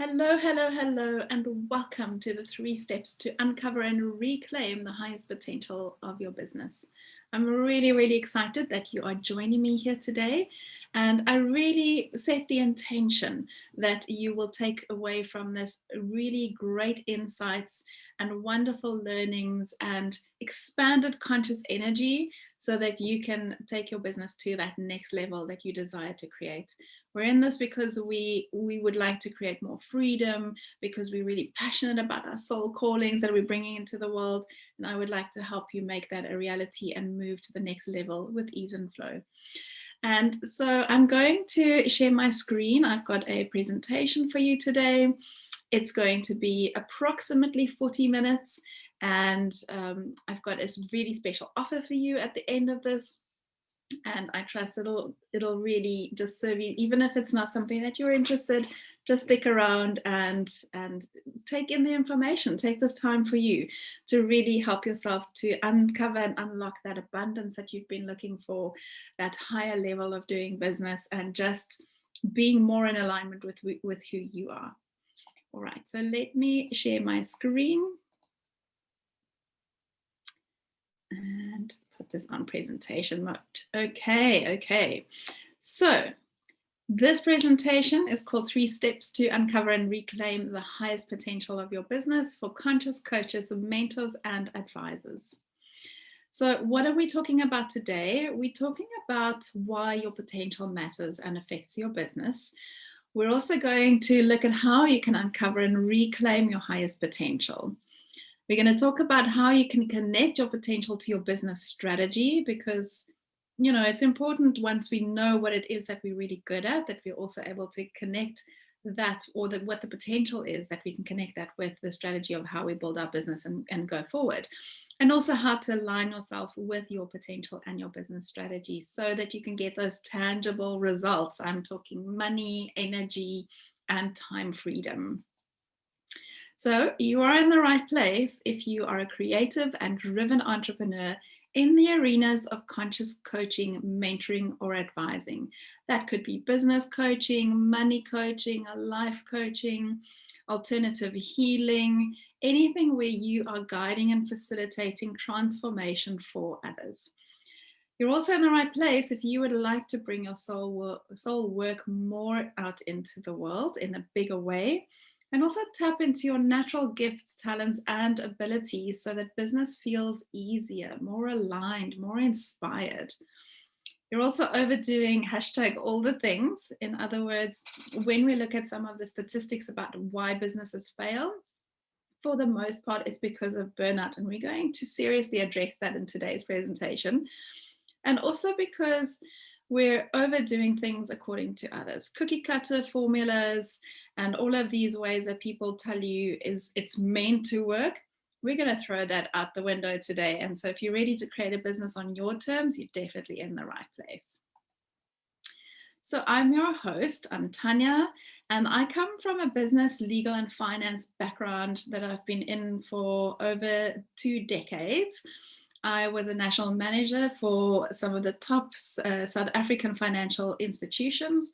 Hello, hello, hello, and welcome to the 3 steps to uncover and reclaim the highest potential of your business. I'm really, really excited that you are joining me here today. And I really set the intention that you will take away from this really great insights and wonderful learnings and expanded conscious energy so that you can take your business to that next level that you desire to create. We're in this because we would like to create more freedom, because we're really passionate about our soul callings that we're bringing into the world. And I would like to help you make that a reality and move to the next level with ease and flow. And so I'm going to share my screen. I've got a presentation for you today. It's going to be approximately 40 minutes. And I've got a really special offer for you at the end of this. And I trust it'll really just serve you, even if it's not something that you're interested. Just stick around and take in the information. Take this time for you to really help yourself to uncover and unlock that abundance that you've been looking for, that higher level of doing business, and just being more in alignment with who you are. All right, so let me share my screen and put this on presentation mode. Okay. So this presentation is called 3 Steps to Uncover and Reclaim the Highest Potential of Your Business for conscious coaches, mentors, and advisors. So what are we talking about today? We're talking about why your potential matters and affects your business. We're also going to look at how you can uncover and reclaim your highest potential. We're going to talk about how you can connect your potential to your business strategy, because it's important once we know what it is that we're really good at, that we're also able to connect that, or that what the potential is, that we can connect that with the strategy of how we build our business and go forward. And also how to align yourself with your potential and your business strategy so that you can get those tangible results. I'm talking money, energy, and time freedom. So you are in the right place if you are a creative and driven entrepreneur in the arenas of conscious coaching, mentoring, or advising. That could be business coaching, money coaching, life coaching, alternative healing, anything where you are guiding and facilitating transformation for others. You're also in the right place if you would like to bring your soul work more out into the world in a bigger way, and also tap into your natural gifts, talents, and abilities so that business feels easier, more aligned, more inspired. You're also overdoing #all the things. In other words, when we look at some of the statistics about why businesses fail, for the most part, it's because of burnout. And we're going to seriously address that in today's presentation. And also because we're overdoing things according to others. Cookie cutter formulas and all of these ways that people tell you it's meant to work. We're going to throw that out the window today. And so if you're ready to create a business on your terms, you're definitely in the right place. So I'm your host, I'm Tanya, and I come from a business, legal, and finance background that I've been in for over 2 decades. I was a national manager for some of the top South African financial institutions.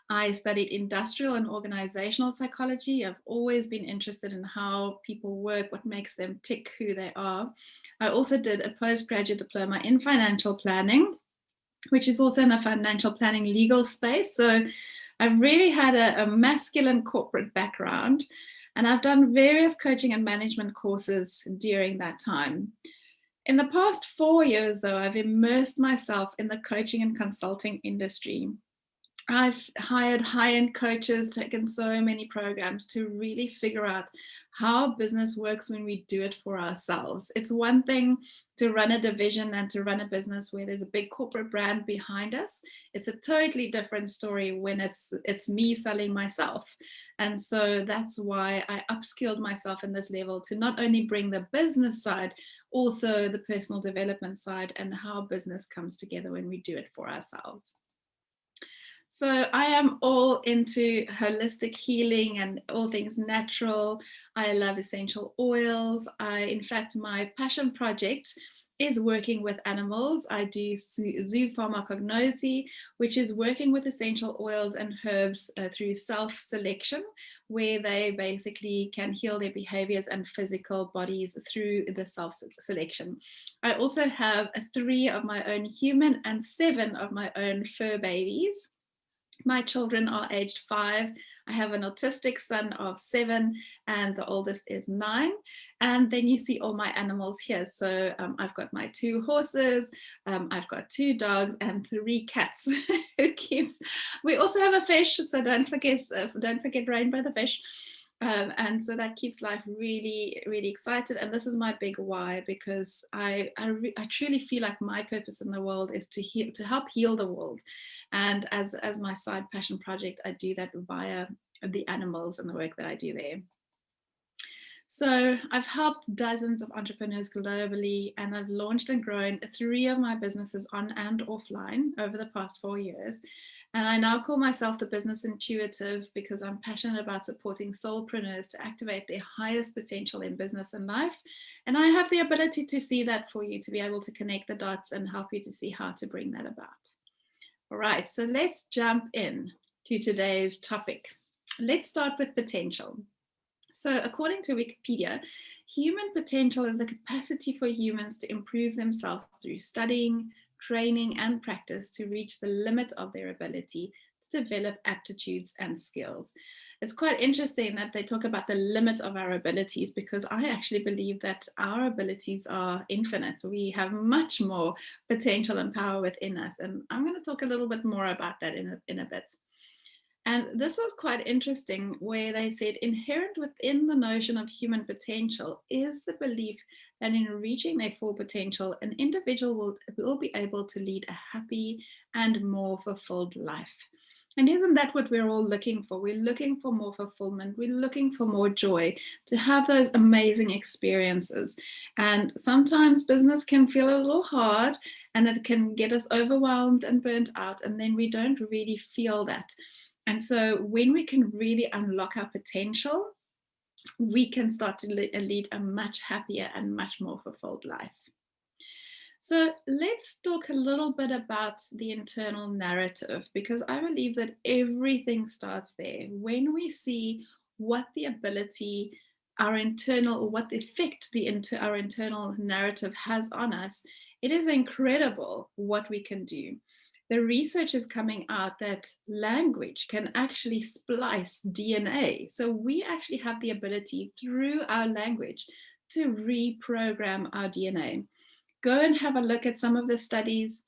I studied industrial and organizational psychology. I've always been interested in how people work, what makes them tick, who they are. I also did a postgraduate diploma in financial planning, which is also in the financial planning legal space. So I've really had a masculine corporate background, and I've done various coaching and management courses during that time. In the past 4 years, though, I've immersed myself in the coaching and consulting industry. I've hired high-end coaches, taken so many programs to really figure out how business works when we do it for ourselves. It's one thing to run a division and to run a business where there's a big corporate brand behind us. It's a totally different story when it's me selling myself. And so that's why I upskilled myself in this level to not only bring the business side, also the personal development side and how business comes together when we do it for ourselves. So I am all into holistic healing and all things natural. I love essential oils. In fact, my passion project is working with animals. I do zoopharmacognosy, which is working with essential oils and herbs through self-selection, where they basically can heal their behaviors and physical bodies through the self-selection. I also have 3 of my own human and 7 of my own fur babies. My children are aged 5. I have an autistic son of 7, and the oldest is 9. And then you see all my animals here. So I've got my 2 horses, I've got 2 dogs, and 3 cats. We also have a fish, so don't forget Rainbow the fish. And so that keeps life really, really excited. And this is my big why, because I truly feel like my purpose in the world is to help heal the world. And as my side passion project, I do that via the animals and the work that I do there. So I've helped dozens of entrepreneurs globally, and I've launched and grown 3 of my businesses on and offline over the past 4 years. And I now call myself the business intuitive because I'm passionate about supporting soulpreneurs to activate their highest potential in business and life. And I have the ability to see that for you, to be able to connect the dots and help you to see how to bring that about. All right, so let's jump in to today's topic. Let's start with potential. So according to Wikipedia, human potential is the capacity for humans to improve themselves through studying, training, and practice to reach the limit of their ability to develop aptitudes and skills. It's quite interesting that they talk about the limit of our abilities, because I actually believe that our abilities are infinite. We have much more potential and power within us. And I'm going to talk a little bit more about that in a bit. And this was quite interesting, where they said inherent within the notion of human potential is the belief that in reaching their full potential, an individual will be able to lead a happy and more fulfilled life. And isn't that what we're all looking for? We're looking for more fulfillment. We're looking for more joy, to have those amazing experiences. And sometimes business can feel a little hard, and it can get us overwhelmed and burnt out. And then we don't really feel that. And so when we can really unlock our potential, we can start to lead a much happier and much more fulfilled life. So let's talk a little bit about the internal narrative, because I believe that everything starts there. When we see what the ability, our internal, or what effect our internal narrative has on us, it is incredible what we can do. The research is coming out that language can actually splice DNA. So we actually have the ability through our language to reprogram our DNA. Go and have a look at some of the studies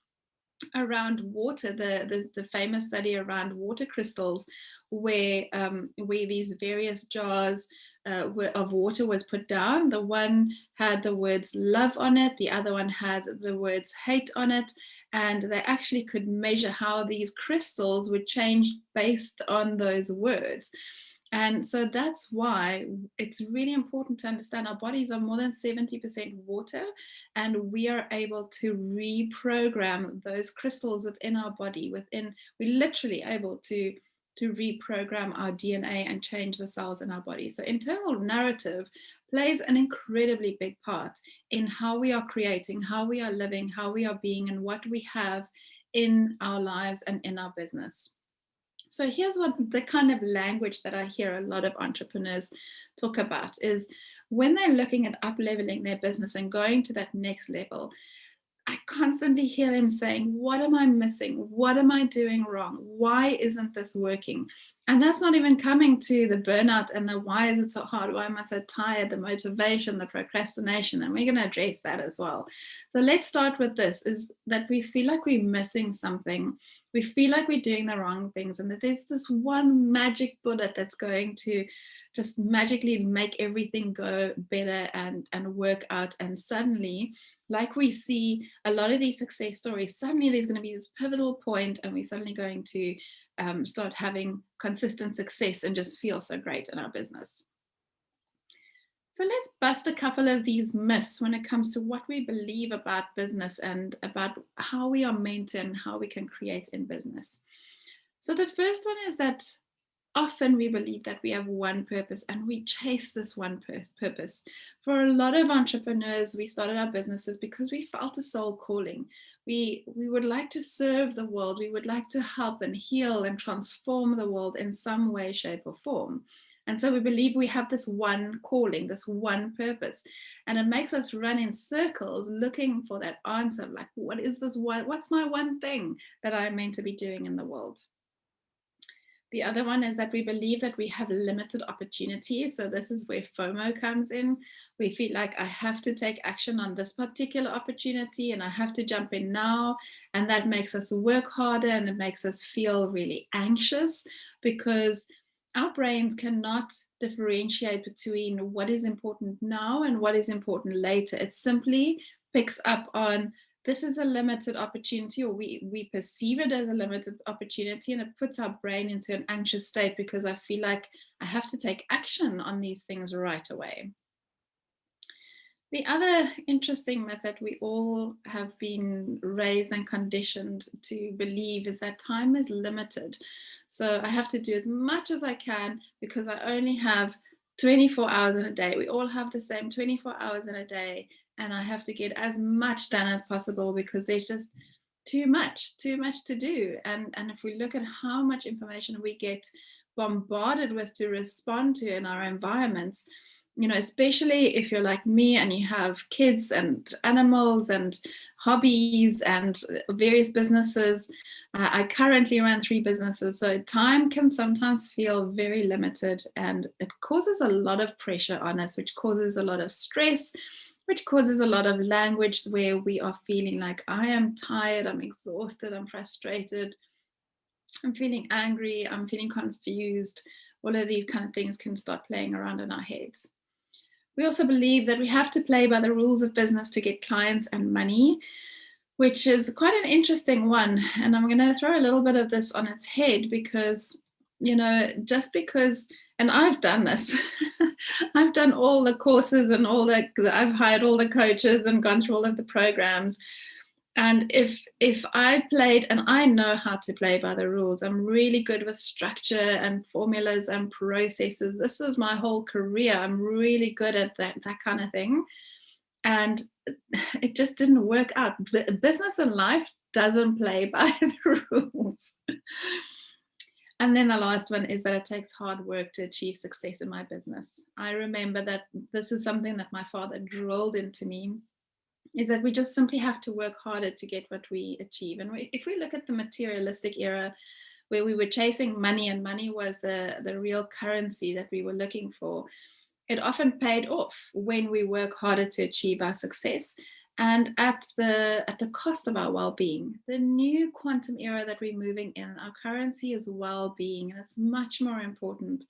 around water, the famous study around water crystals, where these various jars of water was put down. The one had the words love on it, the other one had the words hate on it, and they actually could measure how these crystals would change based on those words. And so that's why it's really important to understand our bodies are more than 70% water, and we are able to reprogram those crystals within our body. We're literally able to reprogram our DNA and change the cells in our body. So internal narrative plays an incredibly big part in how we are creating, how we are living, how we are being, and what we have in our lives and in our business. So here's what the kind of language that I hear a lot of entrepreneurs talk about is when they're looking at up-leveling their business and going to that next level. I constantly hear them saying, what am I missing? What am I doing wrong? Why isn't this working? And that's not even coming to the burnout and the why is it so hard? Why am I so tired? The motivation, the procrastination, and we're going to address that as well. So let's start with this, is that we feel like we're missing something. We feel like we're doing the wrong things, and that there's this one magic bullet that's going to just magically make everything go better and work out. And suddenly, like we see a lot of these success stories, suddenly there's going to be this pivotal point, and we're suddenly going to start having consistent success and just feel so great in our business. So let's bust a couple of these myths when it comes to what we believe about business and about how we are meant to and how we can create in business. So the first one is that often we believe that we have one purpose and we chase this one purpose. For a lot of entrepreneurs, we started our businesses because we felt a soul calling. We would like to serve the world. We would like to help and heal and transform the world in some way, shape, or form. And so we believe we have this one calling, this one purpose. And it makes us run in circles looking for that answer, like, what is this one? What's my one thing that I'm meant to be doing in the world? The other one is that we believe that we have limited opportunity. So this is where FOMO comes in. We feel like I have to take action on this particular opportunity and I have to jump in now. And that makes us work harder and it makes us feel really anxious because our brains cannot differentiate between what is important now and what is important later. It simply picks up on this is a limited opportunity, or we perceive it as a limited opportunity, and it puts our brain into an anxious state because I feel like I have to take action on these things right away. The other interesting myth that we all have been raised and conditioned to believe is that time is limited. So I have to do as much as I can because I only have 24 hours in a day. We all have the same 24 hours in a day, and I have to get as much done as possible because there's just too much to do. And if we look at how much information we get bombarded with to respond to in our environments, you know, especially if you're like me and you have kids and animals and hobbies and various businesses. I currently run 3 businesses, so time can sometimes feel very limited and it causes a lot of pressure on us, which causes a lot of stress, which causes a lot of language where we are feeling like I am tired, I'm exhausted, I'm frustrated, I'm feeling angry, I'm feeling confused. All of these kind of things can start playing around in our heads. We also believe that we have to play by the rules of business to get clients and money, which is quite an interesting one. And I'm going to throw a little bit of this on its head because, you know, just because, and I've done this, I've done all the courses and I've hired all the coaches and gone through all of the programs. And if I played, and I know how to play by the rules, I'm really good with structure and formulas and processes. This is my whole career. I'm really good at that kind of thing. And it just didn't work out. Business and life doesn't play by the rules. And then the last one is that it takes hard work to achieve success in my business. I remember that this is something that my father drilled into me, is that we just simply have to work harder to get what we achieve. And if we look at the materialistic era where we were chasing money and money was the real currency that we were looking for, it often paid off when we work harder to achieve our success and at the cost of our well-being. The new quantum era that we're moving in, our currency is well-being, and it's much more important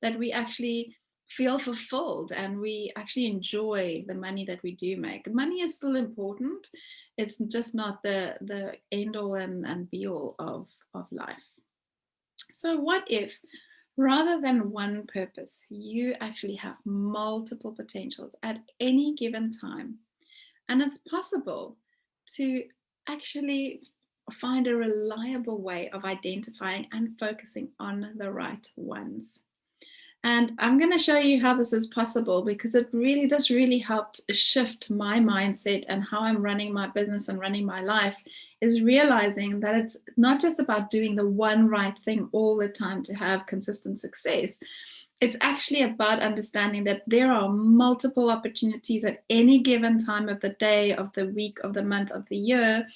that we actually feel fulfilled and we actually enjoy the money that we do make. Money is still important. It's just not the end all and be all of life. So what if, rather than one purpose, you actually have multiple potentials at any given time? And it's possible to actually find a reliable way of identifying and focusing on the right ones. And I'm going to show you how this is possible because this really helped shift my mindset and how I'm running my business and running my life, is realizing that it's not just about doing the one right thing all the time to have consistent success. It's actually about understanding that there are multiple opportunities at any given time of the day, of the week, of the month, of the year.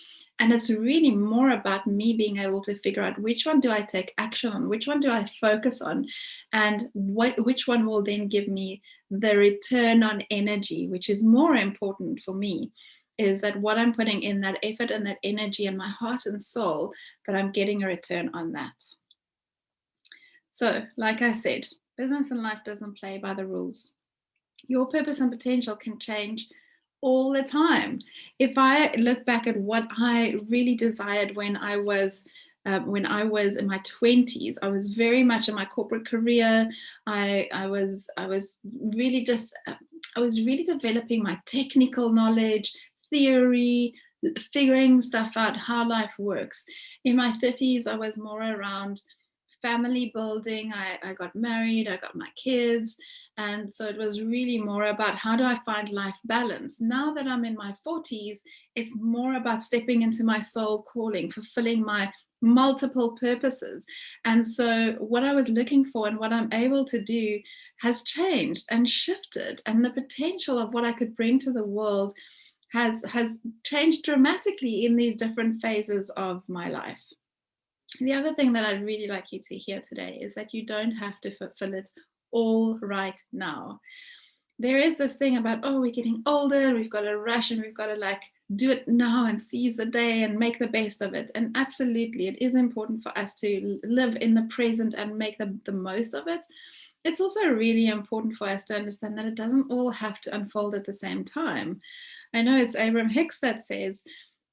And it's really more about me being able to figure out which one do I take action on, which one do I focus on, and which one will then give me the return on energy, which is more important for me, is that what I'm putting in, that effort and that energy and my heart and soul, that I'm getting a return on that. So, like I said, business and life doesn't play by the rules. Your purpose and potential can change all the time. If I look back at what I really desired when I was in my 20s, I was very much in my corporate career. I was really developing my technical knowledge, theory, figuring stuff out, how life works. In my 30s, I was more around family building. I got married, I got my kids. And so it was really more about how do I find life balance. Now that I'm in my 40s, it's more about stepping into my soul calling, fulfilling my multiple purposes. And so what I was looking for and what I'm able to do has changed and shifted, and the potential of what I could bring to the world has changed dramatically in these different phases of my life. The other thing that I'd really like you to hear today is that you don't have to fulfill it all right now. There is this thing about, oh, we're getting older, we've got to rush and we've got to like do it now and seize the day and make the best of it. And absolutely, it is important for us to live in the present and make the most of it. It's also really important for us to understand that it doesn't all have to unfold at the same time. I know it's Abraham Hicks that says,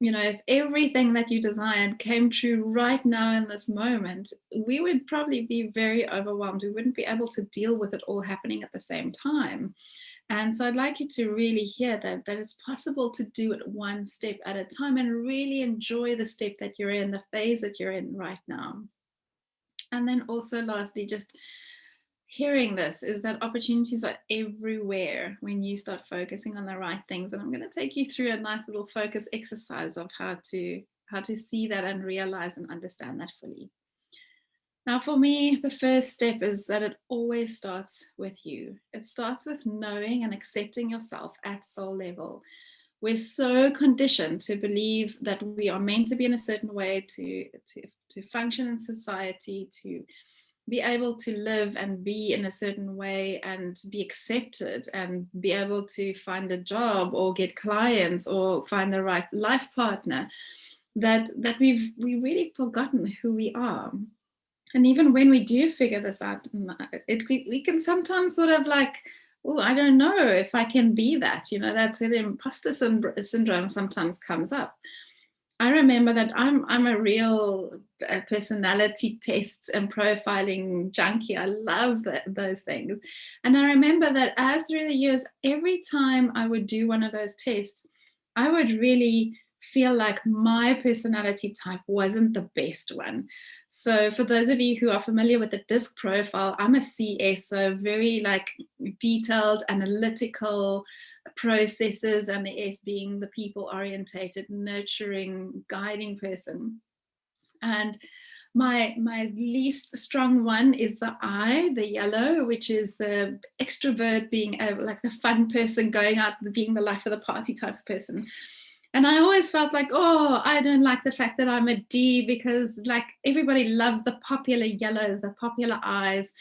you know, if everything that you desired came true right now in this moment, we would probably be very overwhelmed. We wouldn't be able to deal with it all happening at the same time. And so I'd like you to really hear that it's possible to do it one step at a time and really enjoy the step that you're in, the phase that you're in right now. And then also lastly, just hearing this is that opportunities are everywhere when you start focusing on the right things. And I'm going to take you through a nice little focus exercise of how to see that and realize and understand that fully. Now, for me, the first step is that it always starts with you. It starts with knowing and accepting yourself at soul level. We're so conditioned to believe that we are meant to be in a certain way, to function in society, to be able to live and be in a certain way and be accepted and be able to find a job or get clients or find the right life partner, that we've really forgotten who we are. And even when we do figure this out, we can sometimes sort of like, oh, I don't know if I can be that. You know, that's where the imposter syndrome sometimes comes up. I remember that I'm a real personality tests and profiling junkie. I love those things. And I remember that as through the years, every time I would do one of those tests, I would really feel like my personality type wasn't the best one. So for those of you who are familiar with the DISC profile, I'm a CS, so very like detailed, analytical processes, and the S being the people orientated, nurturing, guiding person. And my least strong one is the I, the yellow, which is the extrovert, being like the fun person, going out, being the life of the party type of person. And I always felt like, oh, I don't like the fact that I'm a D, because like everybody loves the popular yellows, the popular I's,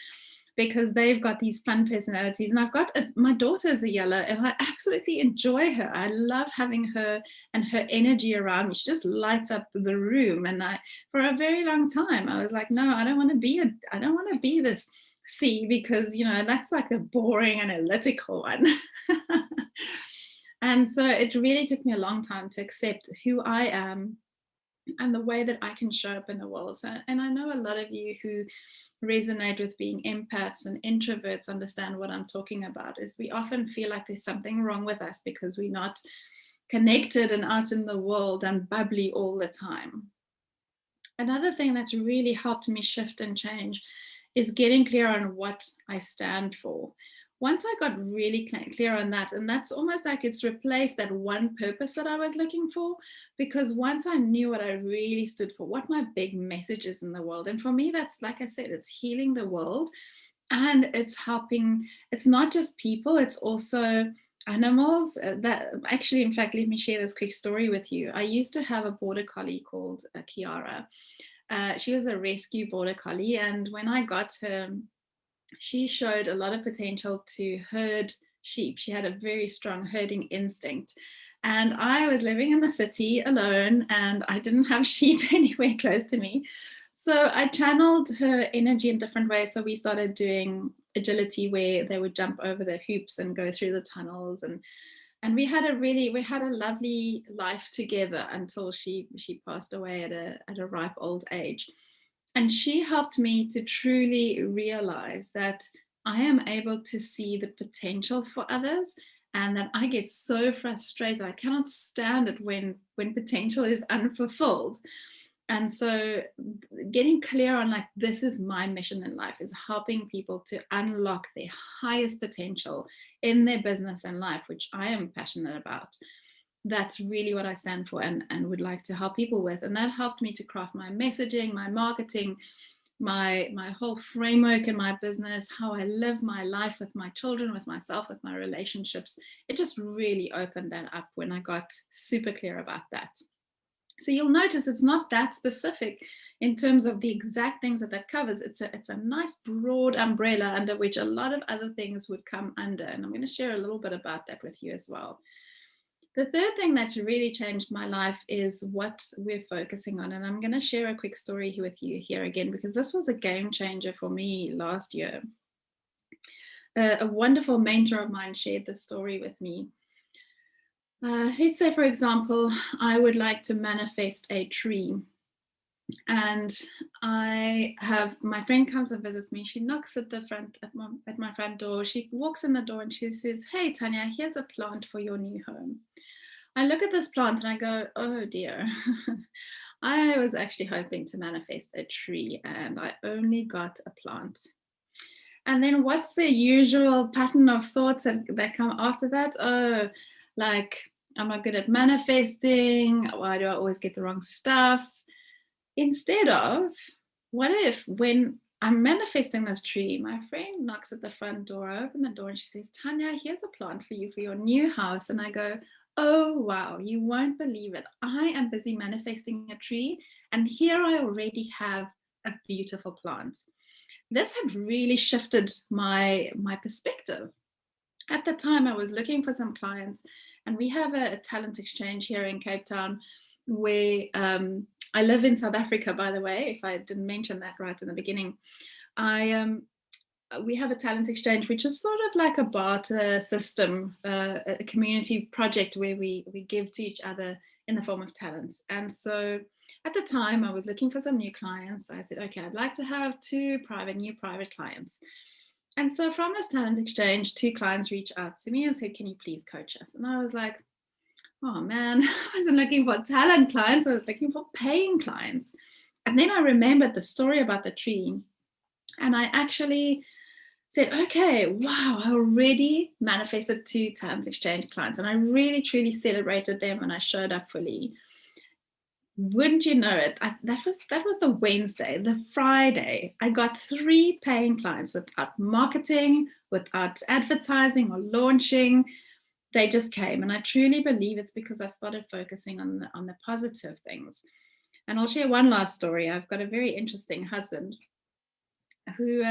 because they've got these fun personalities. And I've got my daughter's a yellow, and I absolutely enjoy her. I love having her and her energy around me. She just lights up the room. And for a very long time, I was like, no, I don't want to be this C, because, you know, that's like the boring analytical one. And so it really took me a long time to accept who I am and the way that I can show up in the world. So, and I know a lot of you who resonate with being empaths and introverts understand what I'm talking about, is we often feel like there's something wrong with us because we're not connected and out in the world and bubbly all the time. Another thing that's really helped me shift and change is getting clear on what I stand for. Once I got really clear on that, and that's almost like it's replaced that one purpose that I was looking for, because once I knew what I really stood for, what my big message is in the world, and for me, that's, like I said, it's healing the world, and it's helping, it's not just people, it's also animals. That actually, in fact, let me share this quick story with you. I used to have a border collie called Kiara. She was a rescue border collie, and when I got her, she showed a lot of potential to herd sheep. She had a very strong herding instinct. And I was living in the city alone, and I didn't have sheep anywhere close to me. So I channeled her energy in different ways. So we started doing agility, where they would jump over the hoops and go through the tunnels. And we had a lovely life together until she passed away at a ripe old age. And she helped me to truly realize that I am able to see the potential for others, and that I get so frustrated. I cannot stand it when potential is unfulfilled. And so getting clear on like, this is my mission in life, is helping people to unlock their highest potential in their business and life, which I am passionate about. That's really what I stand for and would like to help people with. And that helped me to craft my messaging, my marketing, my whole framework in my business, how I live my life with my children, with myself, with my relationships. It just really opened that up when I got super clear about that. So you'll notice it's not that specific in terms of the exact things that covers. It's a nice broad umbrella under which a lot of other things would come under. And I'm going to share a little bit about that with you as well. The third thing that's really changed my life is what we're focusing on. And I'm going to share a quick story with you here again, because this was a game changer for me last year. A wonderful mentor of mine shared this story with me. Let's say, for example, I would like to manifest a tree. And I have, my friend comes and visits me. She knocks at the front, at my front door. She walks in the door and she says, "Hey, Tanya, here's a plant for your new home." I look at this plant and I go, oh dear. I was actually hoping to manifest a tree and I only got a plant. And then what's the usual pattern of thoughts that come after that? Oh, like, I'm not good at manifesting. Why do I always get the wrong stuff? Instead of, what if when I'm manifesting this tree, my friend knocks at the front door, I open the door and she says, "Tanya, here's a plant for you for your new house." And I go, oh, wow, you won't believe it. I am busy manifesting a tree and here I already have a beautiful plant. This had really shifted my perspective. At the time, I was looking for some clients, and we have a talent exchange here in Cape Town where I live in South Africa, by the way, if I didn't mention that right in the beginning. We have a talent exchange, which is sort of like a barter system, a community project where we give to each other in the form of talents. And so at the time, I was looking for some new clients. I said, okay, I'd like to have new private clients. And so from this talent exchange, 2 clients reached out to me and said, "Can you please coach us?" And I was like, oh man, I wasn't looking for talent clients. I was looking for paying clients. And then I remembered the story about the tree. And I actually said, okay, wow, I already manifested 2 talent exchange clients. And I really, truly celebrated them and I showed up fully. Wouldn't you know it, that was the Wednesday. The Friday, I got 3 paying clients without marketing, without advertising or launching. They just came. And I truly believe it's because I started focusing on the positive things. And I'll share one last story. I've got a very interesting husband who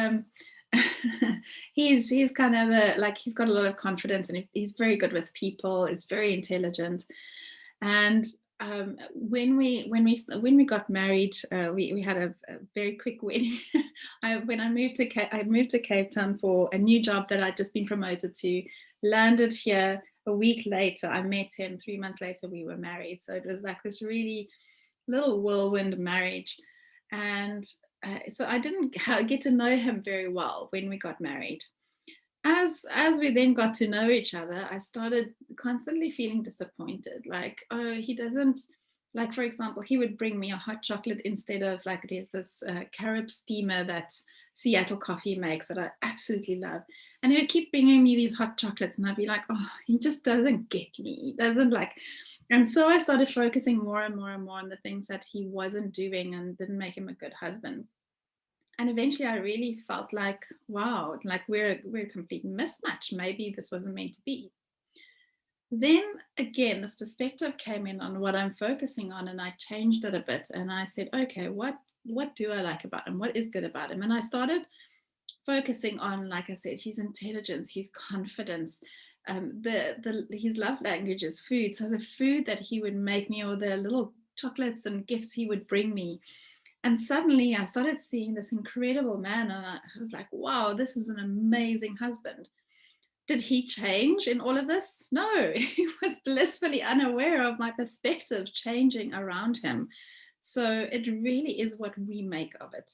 he's kind of he's got a lot of confidence and he's very good with people. He's very intelligent. And when we got married, we had a very quick wedding. I moved to Cape Town for a new job that I'd just been promoted to. Landed here a week later. I met him 3 months later. We were married. So it was like this really little whirlwind marriage. And so I didn't get to know him very well when we got married. As we then got to know each other, I started constantly feeling disappointed. Like, oh, he doesn't, like, for example, he would bring me a hot chocolate instead of, like, there's this carob steamer that Seattle Coffee makes that I absolutely love. And he would keep bringing me these hot chocolates and I'd be like, oh, he just doesn't get me. He doesn't like. And so I started focusing more and more and more on the things that he wasn't doing and didn't make him a good husband. And eventually I really felt like, wow, like we're a complete mismatch. Maybe this wasn't meant to be. Then again, this perspective came in on what I'm focusing on, and I changed it a bit. And I said, okay, what do I like about him? What is good about him? And I started focusing on, like I said, his intelligence, his confidence. His love language is food. So the food that he would make me, or the little chocolates and gifts he would bring me. And suddenly I started seeing this incredible man, and I was like, wow, this is an amazing husband. Did he change in all of this? No, he was blissfully unaware of my perspective changing around him. So it really is what we make of it.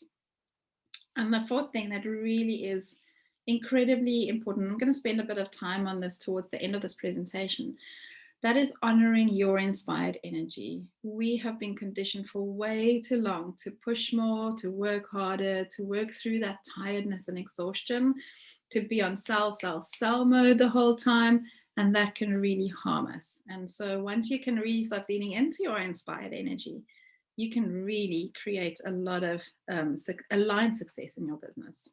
And the fourth thing that really is incredibly important, I'm going to spend a bit of time on this towards the end of this presentation, That is honoring your inspired energy. We have been conditioned for way too long to push more, to work harder, to work through that tiredness and exhaustion, to be on sell mode the whole time. And that can really harm us. And so once you can really start leaning into your inspired energy, you can really create a lot of aligned success in your business.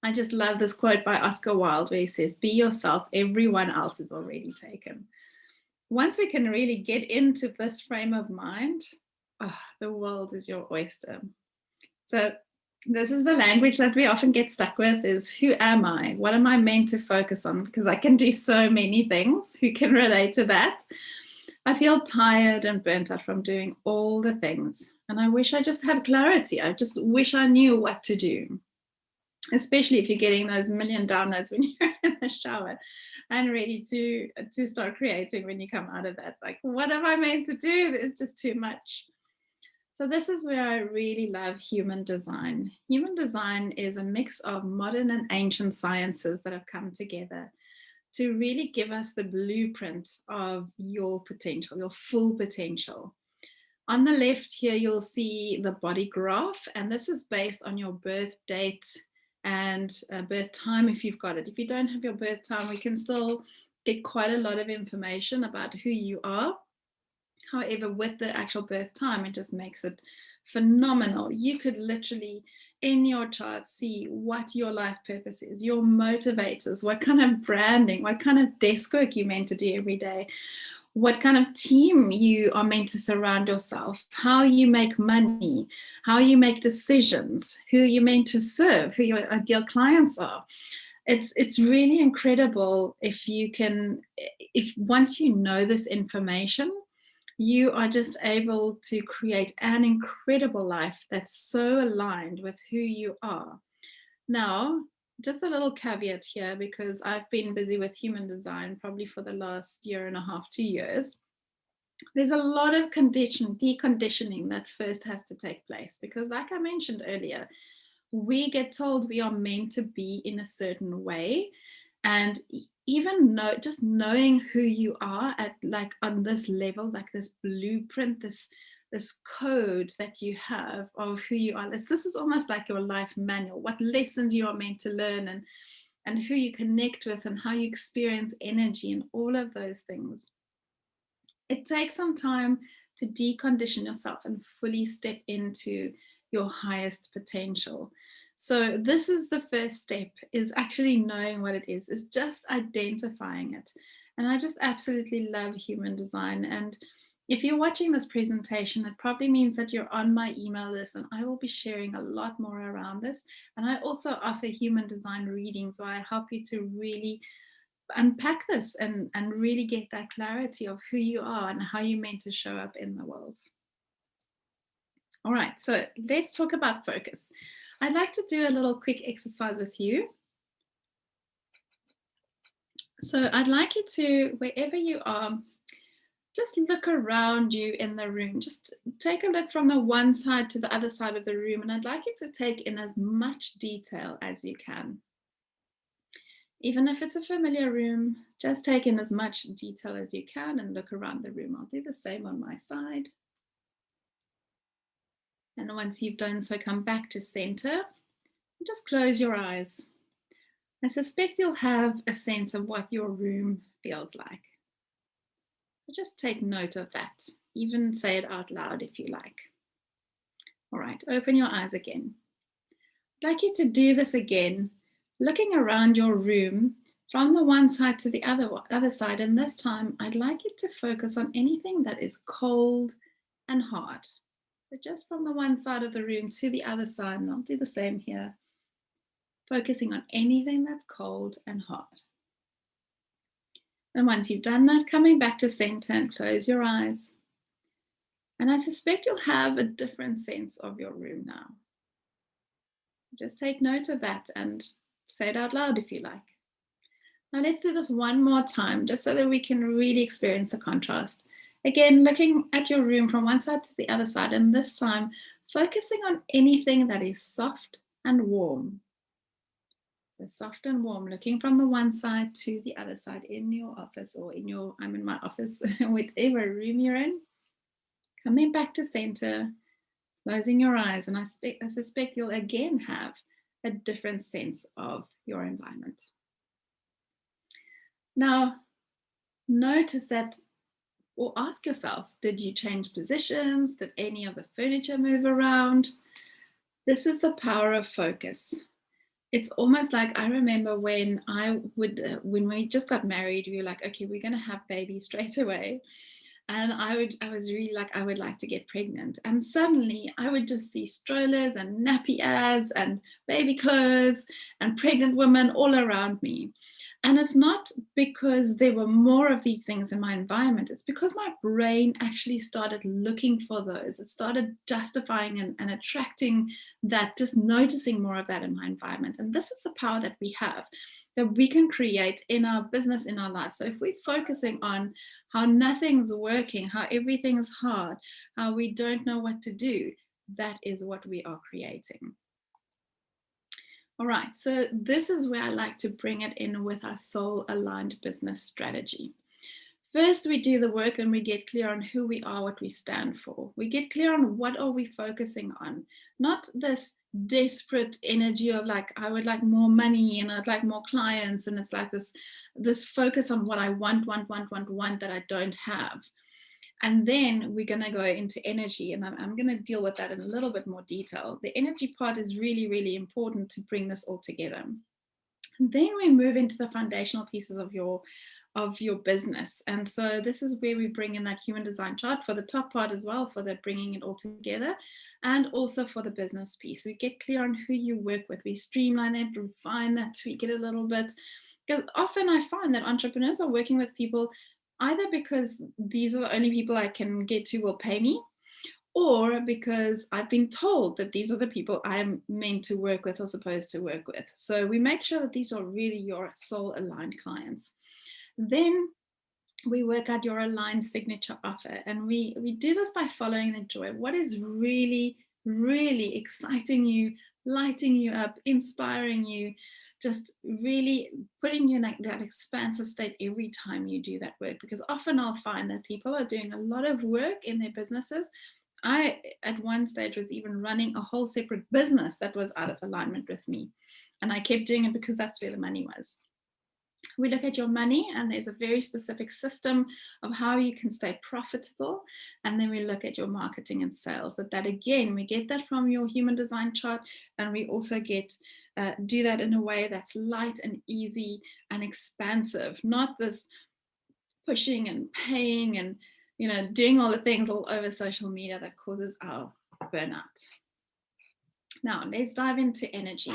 I just love this quote by Oscar Wilde where he says, "Be yourself, everyone else is already taken." Once we can really get into this frame of mind, the world is your oyster. So this is the language that we often get stuck with, is who am I? What am I meant to focus on? Because I can do so many things. Who can relate to that? I feel tired and burnt out from doing all the things. And I wish I just had clarity. I just wish I knew what to do. Especially if you're getting those million downloads when you're in the shower and ready to start creating when you come out of that. It's like, what am I meant to do? It's just too much. So this is where I really love human design. Human design is a mix of modern and ancient sciences that have come together to really give us the blueprint of your potential, your full potential. On the left here, you'll see the body graph, and this is based on your birth date and birth time if you've got it. If you don't have your birth time, we can still get quite a lot of information about who you are. However, with the actual birth time, it just makes it phenomenal. You could literally, in your chart, see what your life purpose is, your motivators, what kind of branding, what kind of desk work you're meant to do every day, what kind of team you are meant to surround yourself, how you make money, how you make decisions, who you're meant to serve, who your ideal clients are. It's really incredible if once you know this information, you are just able to create an incredible life that's so aligned with who you are. Now, just a little caveat here, because I've been busy with human design probably for the last 1.5 to 2 years. There's a lot of deconditioning that first has to take place, because like I mentioned earlier, we get told we are meant to be in a certain way. And even just knowing who you are at, like, on this level, like this blueprint, this code that you have of who you are, this is almost like your life manual, what lessons you are meant to learn, and who you connect with, and how you experience energy, and all of those things. It takes some time to decondition yourself and fully step into your highest potential. So this is the first step, is actually knowing what it is just identifying it. And I just absolutely love human design. And if you're watching this presentation, it probably means that you're on my email list, and I will be sharing a lot more around this. And I also offer human design readings where I help you to really unpack this and really get that clarity of who you are and how you're meant to show up in the world. All right, so let's talk about focus. I'd like to do a little quick exercise with you. So I'd like you to, wherever you are, just look around you in the room. Just take a look from the one side to the other side of the room, and I'd like you to take in as much detail as you can. Even if it's a familiar room, just take in as much detail as you can and look around the room. I'll do the same on my side. And once you've done so, come back to center and just close your eyes. I suspect you'll have a sense of what your room feels like. So just take note of that. Even say it out loud if you like. All right, open your eyes again. I'd like you to do this again, looking around your room from the one side to the other side. And this time, I'd like you to focus on anything that is cold and hard. So just from the one side of the room to the other side, and I'll do the same here, focusing on anything that's cold and hard. And once you've done that, coming back to center and close your eyes. And I suspect you'll have a different sense of your room now. Just take note of that and say it out loud if you like. Now let's do this one more time, just so that we can really experience the contrast. Again, looking at your room from one side to the other side, and this time focusing on anything that is soft and warm. So the soft and warm, looking from the one side to the other side in your office or in your, I'm in my office, whatever room you're in. Coming back to center, closing your eyes, and I suspect you'll again have a different sense of your environment. Now, notice that, or ask yourself, did you change positions? Did any of the furniture move around? This is the power of focus. It's almost like, I remember when when we just got married, we were like, okay, we're going to have babies straight away. And I was really like, I would like to get pregnant. And suddenly I would just see strollers and nappy ads and baby clothes and pregnant women all around me. And it's not because there were more of these things in my environment. It's because my brain actually started looking for those. It started justifying and attracting that, just noticing more of that in my environment. And this is the power that we have, that we can create in our business, in our life. So if we're focusing on how nothing's working, how everything's hard, how we don't know what to do, that is what we are creating. All right, so this is where I like to bring it in with our soul-aligned business strategy. First, we do the work and we get clear on who we are, what we stand for. We get clear on what are we focusing on, not this desperate energy of like, I would like more money and I'd like more clients. And it's like this focus on what I want that I don't have. And then we're going to go into energy, and I'm going to deal with that in a little bit more detail. The energy part is really, really important to bring this all together. And then we move into the foundational pieces of your business. And so this is where we bring in that human design chart for the top part as well, for the bringing it all together, and also for the business piece. We get clear on who you work with. We streamline it, refine that, tweak it a little bit. Because often I find that entrepreneurs are working with people either because these are the only people I can get to will pay me, or because I've been told that these are the people I'm meant to work with or supposed to work with. So we make sure that these are really your soul-aligned clients. Then we work out your aligned signature offer. And we do this by following the joy. What is really, really exciting you, lighting you up, inspiring you, just really putting you in that expansive state every time you do that work. Because often I'll find that people are doing a lot of work in their businesses. I, at one stage, was even running a whole separate business that was out of alignment with me. And I kept doing it because that's where the money was. We look at your money, and there's a very specific system of how you can stay profitable. And then we look at your marketing and sales. That again, we get that from your human design chart, and we also do that in a way that's light and easy and expansive, not this pushing and paying and doing all the things all over social media that causes our burnout. Now let's dive into energy.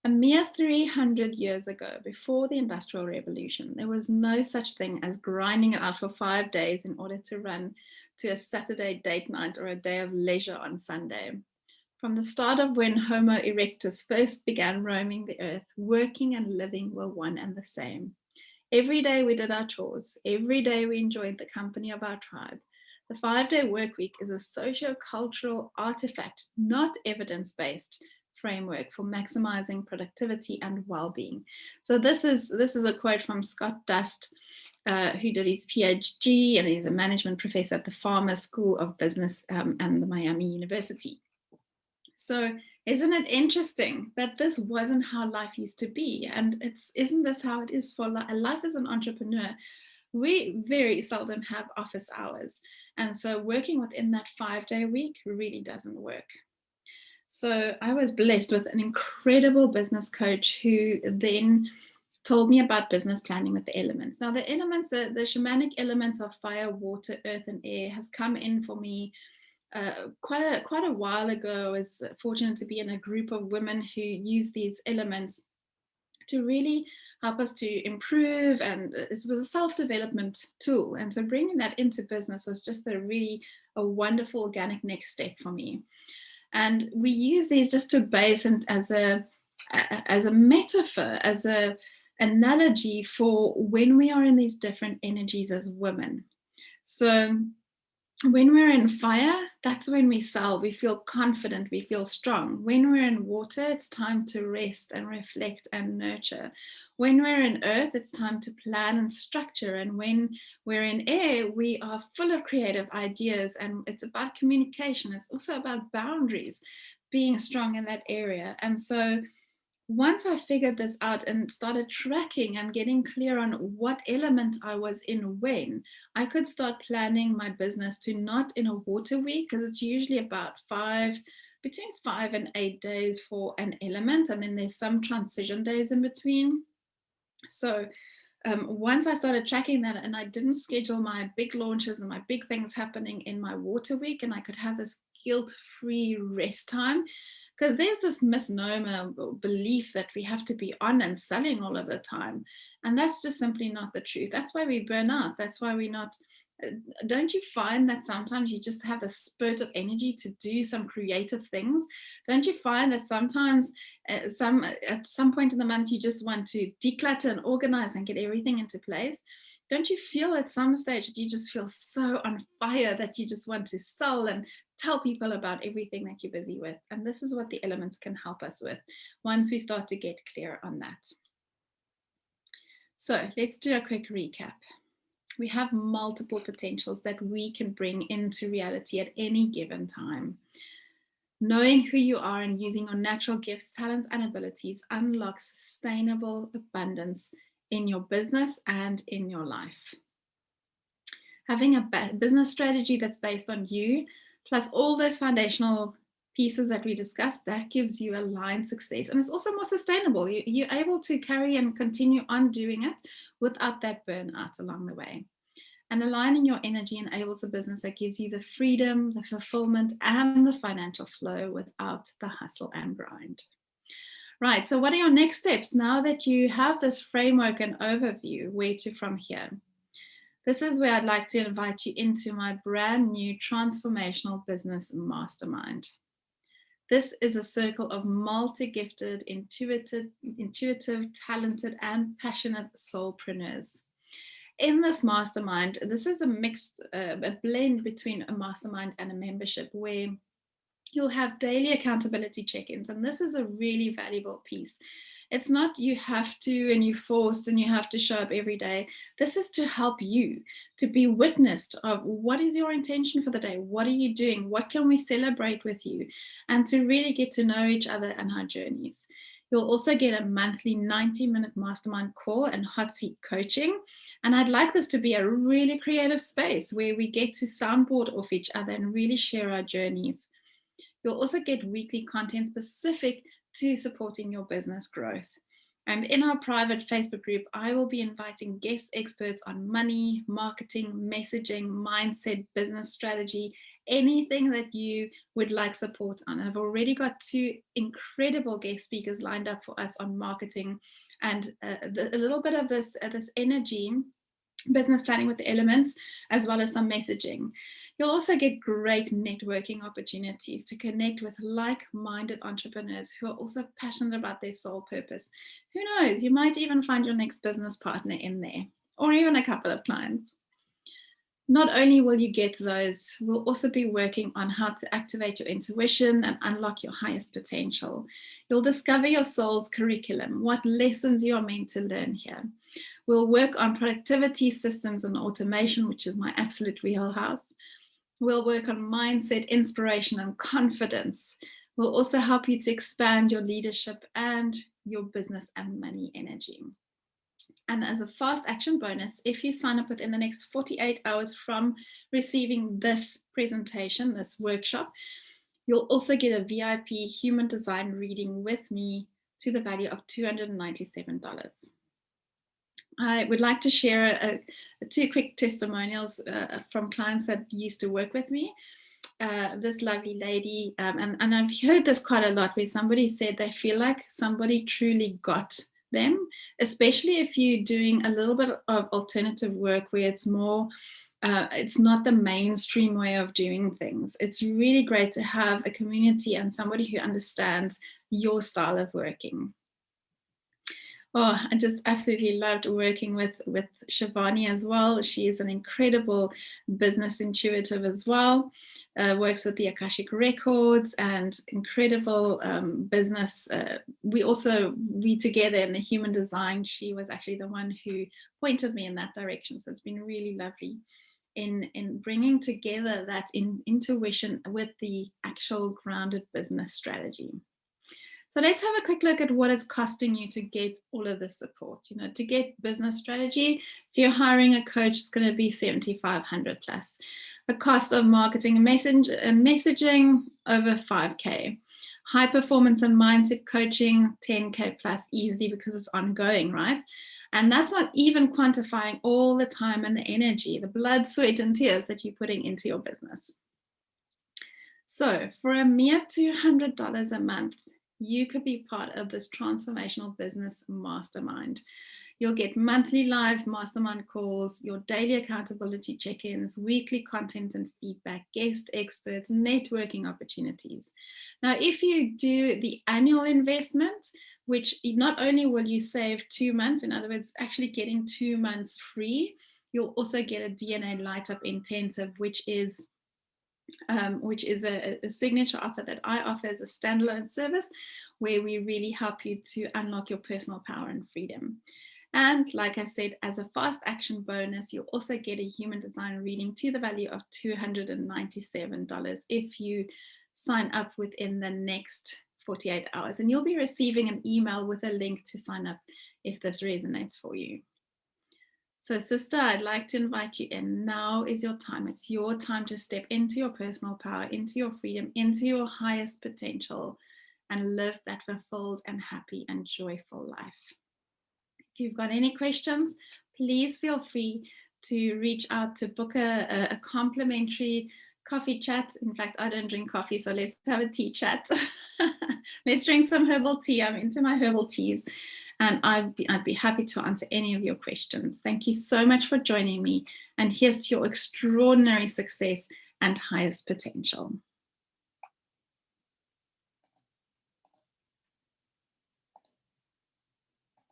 A mere 300 years ago, before the Industrial Revolution, there was no such thing as grinding it out for 5 days in order to run to a Saturday date night or a day of leisure on Sunday. From the start of when Homo erectus first began roaming the earth, working and living were one and the same. Every day we did our chores. Every day we enjoyed the company of our tribe. The 5-day work week is a socio-cultural artifact, not evidence-based framework for maximizing productivity and well-being. So this is a quote from Scott Dust, who did his PhD, and he's a management professor at the Farmer School of Business and the Miami University. So isn't it interesting that this wasn't how life used to be? And isn't this how it is for life as an entrepreneur? We very seldom have office hours. And so working within that 5-day week really doesn't work. So I was blessed with an incredible business coach who then told me about business planning with the elements. Now the elements, the shamanic elements of fire, water, earth, and air has come in for me quite a while ago. I was fortunate to be in a group of women who use these elements to really help us to improve, and it was a self-development tool. And so bringing that into business was just a wonderful organic next step for me. And we use these just to base and as a metaphor, as an analogy for when we are in these different energies as women. So When we're in fire, that's when we sell. We feel confident, we feel strong. When we're in water, it's time to rest and reflect and nurture. When we're in earth, it's time to plan and structure. And when we're in air, we are full of creative ideas, and it's about communication. It's also about boundaries, being strong in that area. And so once I figured this out and started tracking and getting clear on what element I was in when, I could start planning my business to not in a water week, because it's usually about between 5 and 8 days for an element. And then there's some transition days in between. So once I started tracking that, and I didn't schedule my big launches and my big things happening in my water week, and I could have this guilt-free rest time, because there's this misnomer belief that we have to be on and selling all of the time. And that's just simply not the truth. That's why we burn out. That's why we're not. Don't you find that sometimes you just have the spurt of energy to do some creative things? Don't you find that sometimes at some point in the month you just want to declutter and organize and get everything into place? Don't you feel at some stage that you just feel so on fire that you just want to sell and tell people about everything that you're busy with? And this is what the elements can help us with once we start to get clear on that. So let's do a quick recap. We have multiple potentials that we can bring into reality at any given time. Knowing who you are and using your natural gifts, talents, and abilities unlocks sustainable abundance in your business and in your life. Having a business strategy that's based on you, plus all those foundational pieces that we discussed, that gives you aligned success. And it's also more sustainable. You're able to carry and continue on doing it without that burnout along the way. And aligning your energy enables a business that gives you the freedom, the fulfillment, and the financial flow without the hustle and grind. Right, so what are your next steps now that you have this framework and overview? Where to from here? This is where I'd like to invite you into my brand new transformational business mastermind. This is a circle of multi-gifted, intuitive, talented, and passionate soulpreneurs. In this mastermind, this is a blend between a mastermind and a membership, where you'll have daily accountability check-ins. And this is a really valuable piece. It's not you have to and you're forced and you have to show up every day. This is to help you to be witnessed of what is your intention for the day? What are you doing? What can we celebrate with you? And to really get to know each other and our journeys. You'll also get a monthly 90-minute mastermind call and hot seat coaching. And I'd like this to be a really creative space where we get to soundboard off each other and really share our journeys. You'll also get weekly content specific to supporting your business growth. And in our private Facebook group, I will be inviting guest experts on money, marketing, messaging, mindset, business strategy, anything that you would like support on. I've already got 2 incredible guest speakers lined up for us on marketing and a little bit of this energy, business planning with the elements, as well as some messaging. You'll also get great networking opportunities to connect with like-minded entrepreneurs who are also passionate about their soul purpose. Who knows, you might even find your next business partner in there, or even a couple of clients. Not only will you get those, we'll also be working on how to activate your intuition and unlock your highest potential. You'll discover your soul's curriculum, what lessons you are meant to learn here. We'll work on productivity systems and automation, which is my absolute wheelhouse. We'll work on mindset, inspiration, and confidence. We'll also help you to expand your leadership and your business and money energy. And as a fast action bonus, if you sign up within the next 48 hours from receiving this presentation, this workshop, you'll also get a VIP human design reading with me to the value of $297. I would like to share 2 quick testimonials from clients that used to work with me. This lovely lady, and I've heard this quite a lot, where somebody said they feel like somebody truly got them, especially if you're doing a little bit of alternative work where it's more, it's not the mainstream way of doing things. It's really great to have a community and somebody who understands your style of working. Oh, I just absolutely loved working with Shivani as well. She is an incredible business intuitive as well. Works with the Akashic Records and incredible business. We together in the human design, she was actually the one who pointed me in that direction. So it's been really lovely in bringing together that intuition with the actual grounded business strategy. So let's have a quick look at what it's costing you to get all of this support. You know, to get business strategy, if you're hiring a coach, it's going to be $7,500 plus. The cost of marketing and messaging over $5,000. High performance and mindset coaching, $10,000 plus easily because it's ongoing, right? And that's not even quantifying all the time and the energy, the blood, sweat, and tears that you're putting into your business. So for a mere $200 a month, you could be part of this transformational business mastermind. You'll get monthly live mastermind calls, your daily accountability check-ins, weekly content and feedback, guest experts, networking opportunities. Now, if you do the annual investment, which not only will you save 2 months, in other words, actually getting 2 months free, you'll also get a DNA Light Up Intensive, which is a signature offer that I offer as a standalone service where we really help you to unlock your personal power and freedom. And like I said, as a fast action bonus, you'll also get a human design reading to the value of $297 if you sign up within the next 48 hours. And you'll be receiving an email with a link to sign up if this resonates for you. So sister, I'd like to invite you in. Now is your time. It's your time to step into your personal power, into your freedom, into your highest potential, and live that fulfilled and happy and joyful life. If you've got any questions, please feel free to reach out to book a complimentary coffee chat. In fact, I don't drink coffee, so let's have a tea chat. Let's drink some herbal tea. I'm into my herbal teas. And I'd be happy to answer any of your questions. Thank you so much for joining me. And here's to your extraordinary success and highest potential.